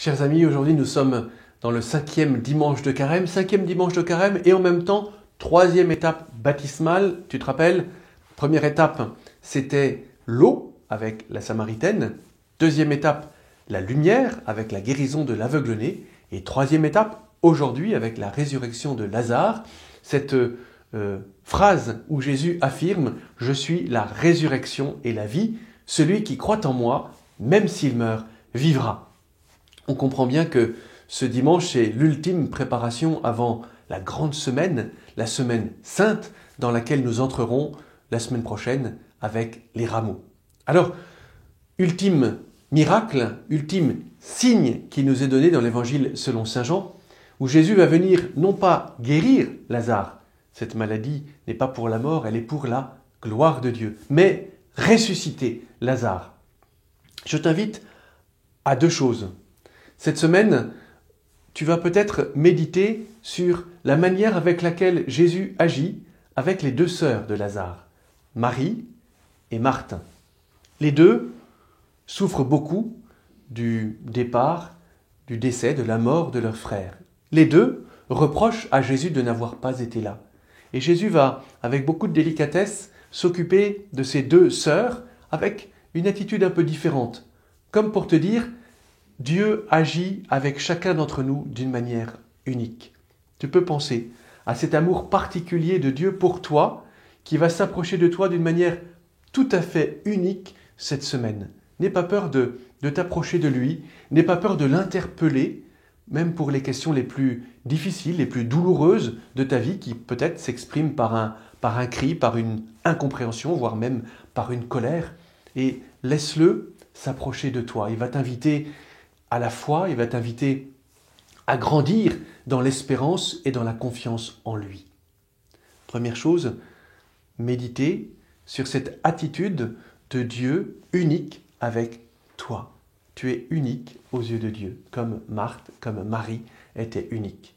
Chers amis, aujourd'hui nous sommes dans le cinquième dimanche de carême et en même temps, troisième étape baptismale. Tu te rappelles, première étape, c'était l'eau avec la Samaritaine. Deuxième étape, la lumière avec la guérison de l'aveugle-né. Et troisième étape, aujourd'hui, avec la résurrection de Lazare. Cette phrase où Jésus affirme « Je suis la résurrection et la vie. Celui qui croit en moi, même s'il meurt, vivra ». On comprend bien que ce dimanche, c'est l'ultime préparation avant la grande semaine, la semaine sainte, dans laquelle nous entrerons la semaine prochaine avec les rameaux. Alors, ultime miracle, ultime signe qui nous est donné dans l'évangile selon saint Jean, où Jésus va venir non pas guérir Lazare, cette maladie n'est pas pour la mort, elle est pour la gloire de Dieu, mais ressusciter Lazare. Je t'invite à deux choses. Cette semaine, tu vas peut-être méditer sur la manière avec laquelle Jésus agit avec les deux sœurs de Lazare, Marie et Marthe. Les deux souffrent beaucoup du départ, du décès, de la mort de leur frère. Les deux reprochent à Jésus de n'avoir pas été là. Et Jésus va, avec beaucoup de délicatesse, s'occuper de ces deux sœurs avec une attitude un peu différente, comme pour te dire « Dieu agit avec chacun d'entre nous d'une manière unique. » Tu peux penser à cet amour particulier de Dieu pour toi qui va s'approcher de toi d'une manière tout à fait unique cette semaine. N'aie pas peur de t'approcher de lui, n'aie pas peur de l'interpeller, même pour les questions les plus difficiles, les plus douloureuses de ta vie qui peut-être s'expriment par un cri, par une incompréhension, voire même par une colère. Et laisse-le s'approcher de toi. Il va t'inviter à la foi, il va t'inviter à grandir dans l'espérance et dans la confiance en lui. Première chose, méditer sur cette attitude de Dieu unique avec toi. Tu es unique aux yeux de Dieu, comme Marthe, comme Marie étaient uniques.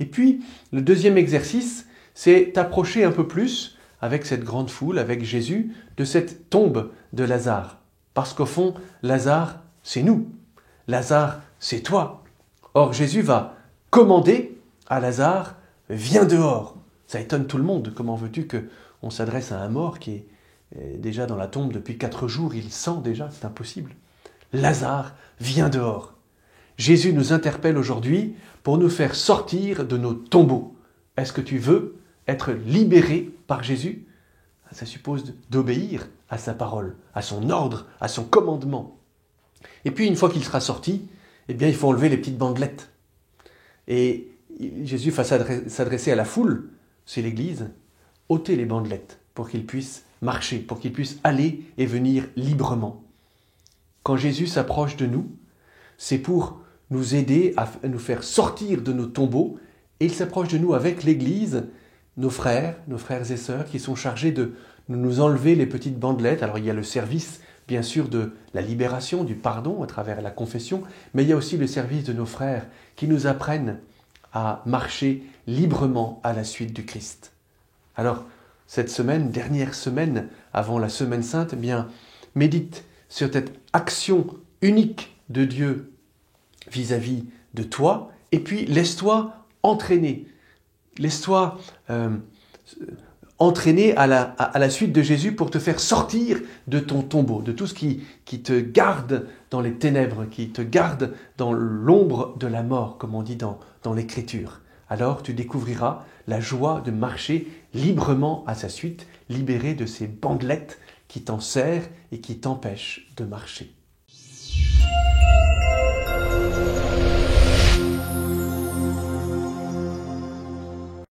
Et puis, le deuxième exercice, c'est t'approcher un peu plus avec cette grande foule, avec Jésus, de cette tombe de Lazare. Parce qu'au fond, Lazare, c'est nous. Lazare, c'est toi. Or, Jésus va commander à Lazare, viens dehors. Ça étonne tout le monde. Comment veux-tu qu'on s'adresse à un mort qui est déjà dans la tombe depuis 4 jours, il sent déjà, c'est impossible. Lazare, viens dehors. Jésus nous interpelle aujourd'hui pour nous faire sortir de nos tombeaux. Est-ce que tu veux être libéré par Jésus ? Ça suppose d'obéir à sa parole, à son ordre, à son commandement. Et puis, une fois qu'il sera sorti, eh bien, il faut enlever les petites bandelettes. Et Jésus va s'adresser à la foule, c'est l'Église, ôter les bandelettes pour qu'il puisse marcher, pour qu'il puisse aller et venir librement. Quand Jésus s'approche de nous, c'est pour nous aider à nous faire sortir de nos tombeaux, et il s'approche de nous avec l'Église, nos frères et sœurs qui sont chargés de nous enlever les petites bandelettes. Alors il y a le service, bien sûr, de la libération, du pardon à travers la confession, mais il y a aussi le service de nos frères qui nous apprennent à marcher librement à la suite du Christ. Alors, cette semaine, dernière semaine avant la semaine sainte, eh bien, médite sur cette action unique de Dieu vis-à-vis de toi, et puis laisse-toi entraîner. Laisse-toi entraîner à la suite de Jésus pour te faire sortir de ton tombeau, de tout ce qui te garde dans les ténèbres, qui te garde dans l'ombre de la mort, comme on dit dans l'Écriture. Alors tu découvriras la joie de marcher librement à sa suite, libéré de ces bandelettes qui t'enserrent et qui t'empêchent de marcher.